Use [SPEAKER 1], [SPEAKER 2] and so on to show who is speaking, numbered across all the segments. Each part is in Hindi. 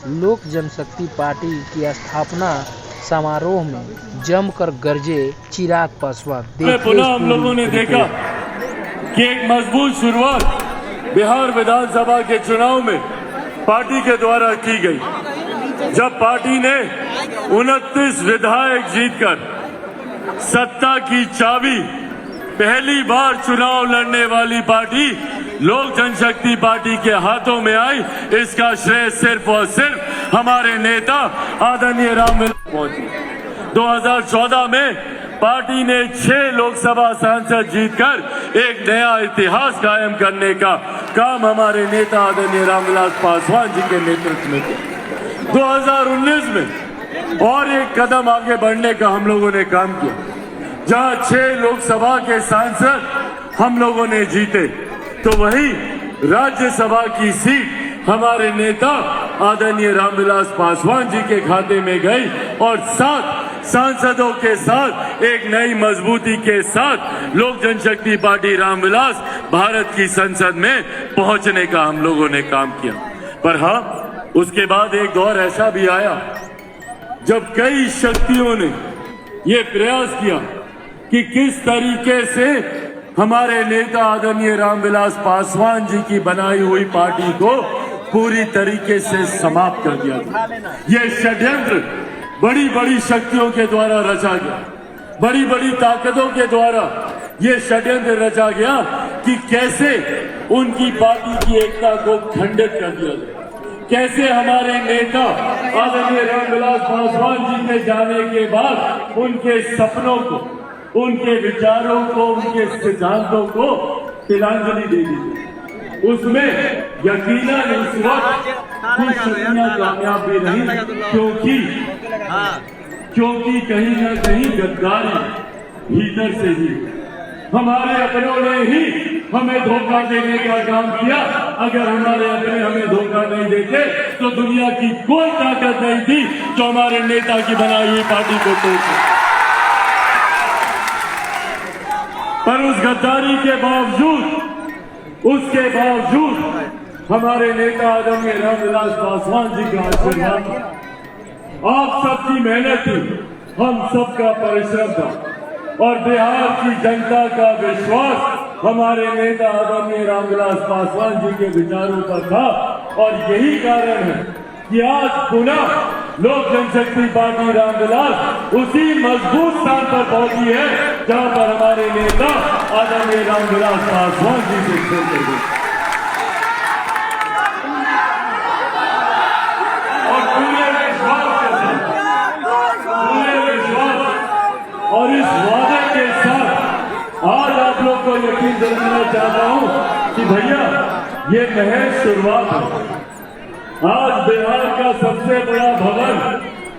[SPEAKER 1] लोक जनशक्ति पार्टी की स्थापना समारोह में जमकर गरजे चिराग पासवान।
[SPEAKER 2] पुनः हम लोगों ने देखा कि एक मजबूत शुरुआत बिहार विधानसभा के चुनाव में पार्टी के द्वारा की गई। जब पार्टी ने 29 विधायक जीतकर सत्ता की चाबी पहली बार चुनाव लड़ने वाली पार्टी लोक जनशक्ति पार्टी के हाथों में आई, इसका श्रेय सिर्फ और सिर्फ हमारे नेता आदरणीय रामविलास पहुंची। 2014 में पार्टी ने 6 लोकसभा सांसद जीतकर एक नया इतिहास कायम करने का काम हमारे नेता आदरणीय रामविलास पासवान जी के नेतृत्व में किया। 2019 में और एक कदम आगे बढ़ने का हम लोगों ने काम किया, जहां 6 लोकसभा के सांसद हम लोगों ने जीते, तो वही राज्यसभा की सीट हमारे नेता आदरणीय रामविलास पासवान जी के खाते में गई और 7 सांसदों के साथ एक नई मजबूती के साथ लोक जनशक्ति पार्टी रामविलास भारत की संसद में पहुंचने का हम लोगों ने काम किया। पर हाँ, उसके बाद एक दौर ऐसा भी आया जब कई शक्तियों ने ये प्रयास किया कि किस तरीके से हमारे नेता आदरणीय रामविलास पासवान जी की बनाई हुई पार्टी को पूरी तरीके से समाप्त कर दिया गया। ये षड्यंत्र बड़ी बड़ी शक्तियों के द्वारा रचा गया, बड़ी बड़ी ताकतों के द्वारा ये षड्यंत्र रचा गया कि कैसे उनकी पार्टी की एकता को खंडित कर दिया गया, कैसे हमारे नेता आदरणीय रामविलास पासवान जी के जाने के बाद उनके सपनों को, उनके विचारों को, उनके सिद्धांतों को तिलांजलि दे दी। उसमें यकीनन इस वक्त कुछ शक्तियां कामयाब भी नहीं, क्योंकि कहीं न कहीं गद्दारी भीतर से ही हमारे अपनों ने ही हमें धोखा देने का काम किया। अगर हमारे अपने हमें धोखा नहीं देते तो दुनिया की कोई ताकत नहीं थी जो हमारे नेता की बनाई हुई पार्टी को तोड़ सके। पर उस गद्दारी के बावजूद, उसके बावजूद हमारे नेता आदरणीय रामविलास पासवान जी का आशीर्वाद, आप सबकी मेहनत थी, हम सबका परिश्रम था और बिहार की जनता का विश्वास हमारे नेता आदरणीय रामविलास पासवान जी के विचारों पर था। और यही कारण है कि आज पुनः लोक जनशक्ति पार्टी रामविलास उसी मजबूत स्थान पर पहुंची है जहां पर हमारे नेता आदरणीय रामविलास पासवान जी से छोड़ कर गए। और पूरे विश्वास के साथ, पूरे विश्वास और इस वादे के साथ आज आप लोग को यकीन दिलाना चाहता हूं कि भैया ये महज शुरुआत है। आज बिहार का सबसे बड़ा भवन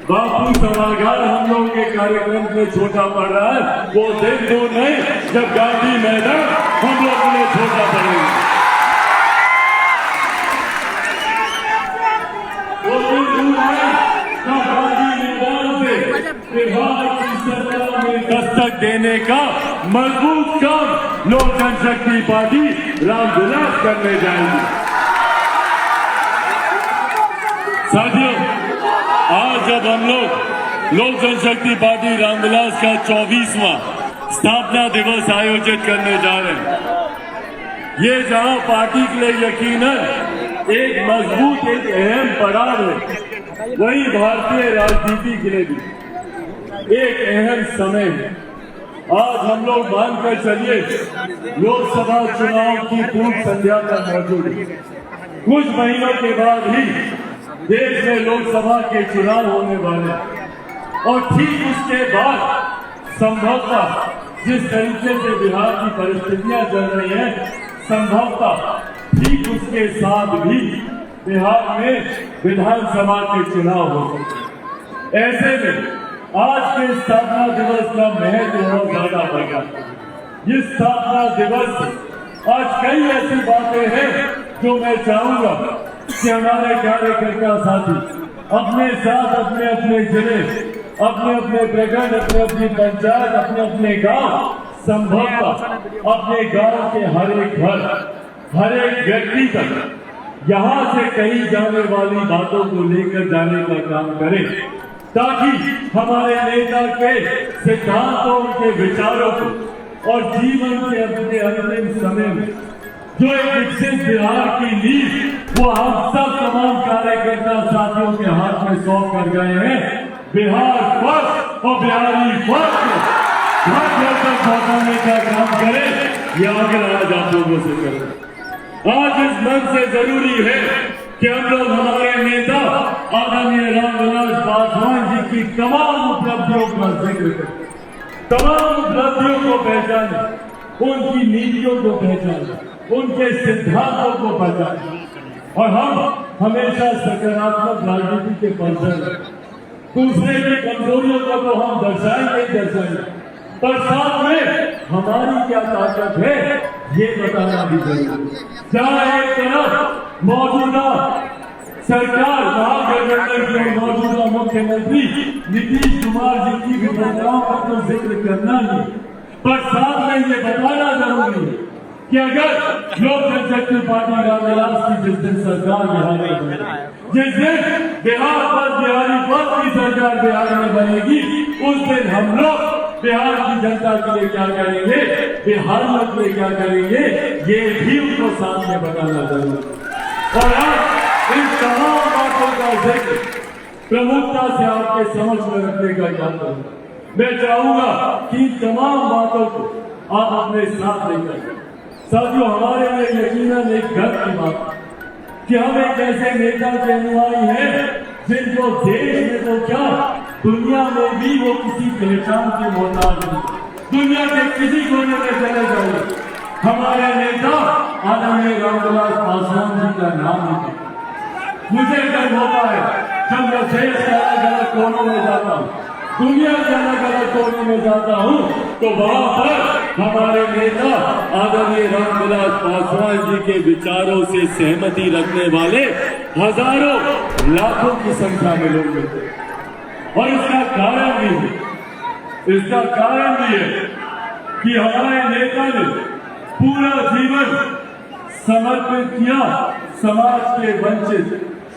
[SPEAKER 2] बापू सभागार हम लोगों के कार्यक्रम में छोटा पड़ रहा है। वो दिन दूर नहीं जब गांधी मैदान हम लोगों ने छोटा पड़ेगा। वो दिन दूर नहीं जब गांधी मैदान से बिहार की सरकार में दस्तक देने का मजबूत काम लोक जनशक्ति पार्टी रामविलास करने जाएगी। साथियों, आज जब हम लोग लोक जनशक्ति पार्टी रामविलास का 24वां स्थापना दिवस आयोजित करने जा रहे हैं, ये जहां पार्टी के लिए यकीनन एक मजबूत, एक अहम पड़ाव है, वही भारतीय राजनीति के लिए भी एक अहम समय है। आज हम लोग मानकर चलिए लोकसभा चुनाव की पूर्व संध्या पर मौजूद है। कुछ महीनों के बाद ही देश में लोकसभा के चुनाव होने वाले और ठीक उसके बाद संभवतः जिस तरीके से बिहार की परिस्थितियां चल रही हैं, संभवतः ठीक उसके साथ भी बिहार में विधानसभा के चुनाव हो सकते हैं। ऐसे में आज के स्थापना दिवस का महत्व बहुत ज्यादा बढ़ गया। ये स्थापना दिवस आज कई ऐसी बातें हैं जो मैं चाहूंगा कि हमारे कार्यकर्ता साथी अपने साथ अपने अपने जिले, अपने अपने प्रखंड, अपने अपनी पंचायत, अपने अपने गांव, संभवतः अपने गांव के हर एक घर, हर एक व्यक्ति तक यहाँ से कही जाने वाली बातों को लेकर जाने का काम करें, ताकि हमारे नेता के सिद्धांतों, के विचारों को और जीवन के अपने अंतिम समय में जो एक विकसित बिहार की नींव वो हम सब तमाम कार्यकर्ता साथियों के हाथ में सौंप कर गए हैं। बिहार फर्स्ट और बिहारी फर्स्ट घर घर तक पहुंचाने का काम करें। ये आग्रह आज आप लोगों से करें। आज इस मंच से जरूरी है कि हम लोग हमारे नेता आदरणीय रामविलास पासवान जी की तमाम उपलब्धियों का जिक्र करें, तमाम उपलब्धियों को पहचाने, उनकी नीतियों को पहचाने, उनके सिद्धांतों को पहचाने। और हम हमेशा सकारात्मक राजनीति के पक्षधर हैं। दूसरे की कमजोरियों को तो हम दर्शाएंगे, पर साथ में हमारी क्या ताकत है ये बताना भी जरूरी है। जहाँ एक तरफ मौजूदा सरकार महागठबंधन के मौजूदा मुख्यमंत्री नीतीश कुमार जी की विफलताओं का तो जिक्र करना ही, पर साथ में ये बताना जरूरी है कि अगर लोक जनशक्ति पार्टी रामविलास की जिस दिन सरकार बिहार में बनेगी, जिस दिन बिहार पर बिहारी पद की सरकार बिहार में बनेगी, उस दिन हम लोग बिहार की जनता के लिए क्या करेंगे, बिहार के लिए क्या करेंगे, ये भी उनको सामने बताना जरूरी है। और आज इन तमाम बातों का जिक्र प्रमुखता से आपके समक्ष में रखने का काम करूंगा। मैं चाहूंगा कि इन तमाम बातों को आप अपने साथ लेकर, साथियों हमारे लिए यकीनन एक गर्व की बात कि हम एक ऐसे नेता के अनुयायी हैं जिनको देश में तो क्या दुनिया में भी वो किसी पहचान के मोहताज नहीं। दुनिया के किसी कोने में चले जाए हमारे नेता आदरणीय रामविलास पासवान जी का नाम नहीं। मुझे गर्व होता है जब मैं देश के अलग अलग कोनों में जाता हूँ, दुनिया के अलग अलग कोने में जाता हूँ, तो वहां पर हमारे नेता आदरणीय रामविलास पासवान जी के विचारों से सहमति रखने वाले हजारों लाखों की संख्या में लोग मिलते हैं। और इसका कारण भी है, कि हमारे नेता ने पूरा जीवन समर्पित किया समाज के वंचित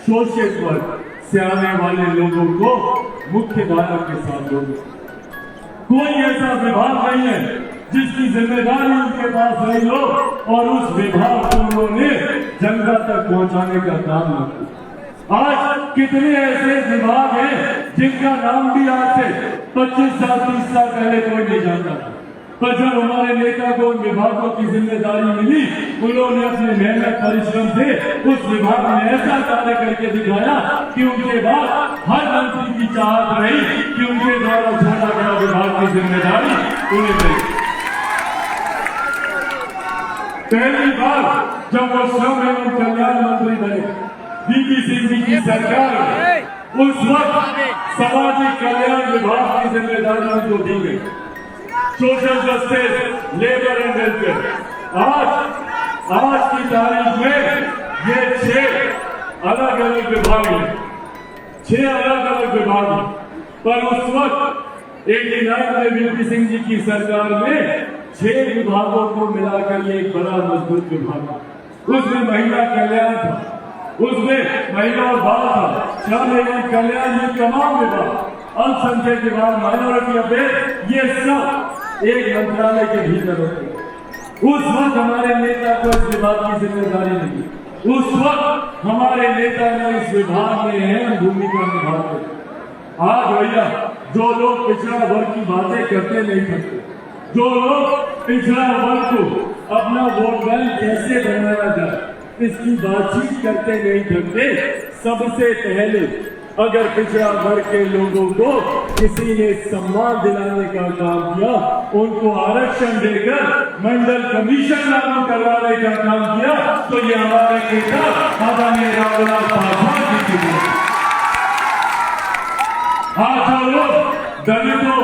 [SPEAKER 2] शोषित वर्ग से आने वाले लोगों को मुख्य धारा के साथ जोड़ना। कोई ऐसा विभाग नहीं है जिसकी जिम्मेदारी उनके पास रही हो और उस विभाग को उन्होंने जनता तक पहुंचाने का काम न किया। आज कितने ऐसे विभाग हैं जिनका नाम भी आज से 25 साल 30 साल पहले कोई नहीं जानता था, पर जब हमारे नेता को उन विभागों की जिम्मेदारी मिली, उन्होंने अपने मेहनत परिश्रम से उस विभाग में ऐसा कार्य करके दिखाया कि उनके बाद हर मंत्री की चाहत रही कि उनके द्वारा छोड़ा गया विभाग की जिम्मेदारी उन्हें मिली। पहली बार जब वो श्रम एवं कल्याण मंत्री बने वीपी सिंह जी की सरकार में, उस वक्त सामाजिक कल्याण विभाग की जिम्मेदारी उनको दी गई, social justice, labour and welfare. आज की तारीख में ये 6 अलग अलग विभाग हैं, 6 अलग अलग विभाग हैं, पर उस वक्त 89 में वीपी सिंह जी की सरकार में 6 विभागों को मिलाकर ये एक बड़ा मजबूत विभाग था। उसमें महिला कल्याण था, उसमें महिला और बाल था, श्रम एवं कल्याण, ये तमाम विभाग, अल्पसंख्यक विभाग, माइनॉरिटी अफेयर, ये सब एक मंत्रालय के भीतर होते हैं। उस वक्त हमारे नेता को इस विभाग की जिम्मेदारी नहीं, उस वक्त हमारे नेता ने इस विभाग में अहम भूमिका निभाई। आज भैया जो लोग पिछड़ा वर्ग की बातें करते नहीं सकते, जो लोग पिछड़ा वर्ग को अपना वोट बैंक कैसे बनाया जाए इसकी बातचीत करते नहीं थकते, सबसे पहले अगर पिछड़ा वर्ग के लोगों को किसी ने सम्मान दिलाने का काम किया, उनको आरक्षण देकर मंडल कमीशन लागू करवाने का काम किया, तो ये हमारे नेता आदरणीय रामविलास पासवान जी की। आज हम लोग दलितों